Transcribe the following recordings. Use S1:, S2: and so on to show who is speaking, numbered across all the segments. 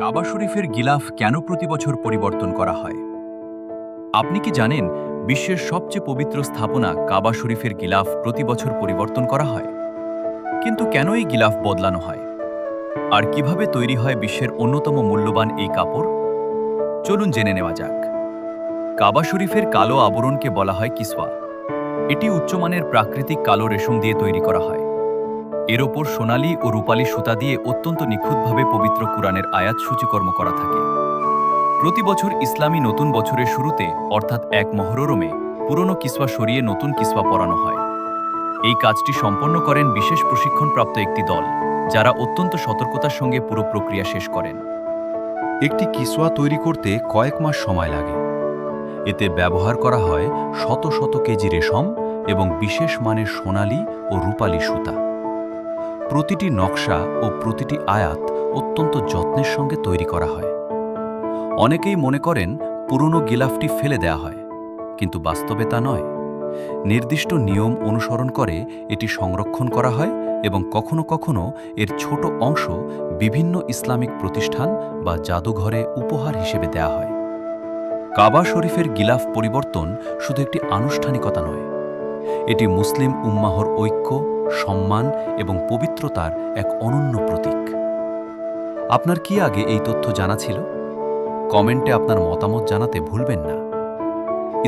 S1: কাবা শরীফের গিলাফ কেন প্রতি বছর পরিবর্তন করা হয়? আপনি কি জানেন বিশ্বের সবচেয়ে পবিত্র স্থাপনা কাবা শরীফের গিলাফ প্রতি বছর পরিবর্তন করা হয়? কিন্তু কেন এই গিলাফ বদলানো হয়? আর কিভাবে তৈরি হয় বিশ্বের অন্যতম মূল্যবান এই কাপড়? চলুন জেনে নেওয়া যাক। কাবা শরীফের কালো আবরণকে বলা হয় কিসওয়া। এটি উচ্চমানের প্রাকৃতিক কালো রেশম দিয়ে তৈরি করা হয়। এর ওপর সোনালী ও রূপালী সুতা দিয়ে অত্যন্ত নিখুঁতভাবে পবিত্র কুরআনের আয়াত সূচিকর্ম করা থাকে। প্রতি বছর ইসলামী নতুন বছরের শুরুতে অর্থাৎ ১ মুহররমে পুরনো কিসওয়া সরিয়ে নতুন কিসওয়া পরানো হয়। এই কাজটি সম্পন্ন করেন বিশেষ প্রশিক্ষণপ্রাপ্ত একটি দল, যারা অত্যন্ত সতর্কতার সঙ্গে পুরো প্রক্রিয়া শেষ করেন।
S2: একটি কিসওয়া তৈরি করতে কয়েক মাস সময় লাগে। এতে ব্যবহার করা হয় শত শত কেজি রেশম এবং বিশেষ মানের সোনালী ও রূপালী সুতা। প্রতিটি নকশা ও প্রতিটি আয়াত অত্যন্ত যত্নের সঙ্গে তৈরি করা হয়। অনেকেই মনে করেন পুরনো গিলাফটি ফেলে দেয়া হয়, কিন্তু বাস্তবে তা নয়। নির্দিষ্ট নিয়ম অনুসরণ করে এটি সংরক্ষণ করা হয় এবং কখনো কখনো এর ছোট অংশ বিভিন্ন ইসলামিক প্রতিষ্ঠান বা জাদুঘরে উপহার হিসেবে দেয়া হয়। কাবা শরীফের গিলাফ পরিবর্তন শুধু একটি আনুষ্ঠানিকতা নয়, এটি মুসলিম উম্মাহর ঐক্য, সম্মান এবং পবিত্রতার এক অনন্য প্রতীক। আপনার কি আগে এই তথ্য জানা ছিল? কমেন্টে আপনার মতামত জানাতে ভুলবেন না।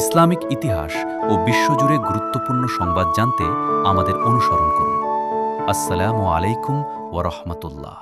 S2: ইসলামিক ইতিহাস ও বিশ্বজুড়ে গুরুত্বপূর্ণ সংবাদ জানতে আমাদের অনুসরণ করুন। আসসালামু আলাইকুম ওয়া রাহমাতুল্লাহ।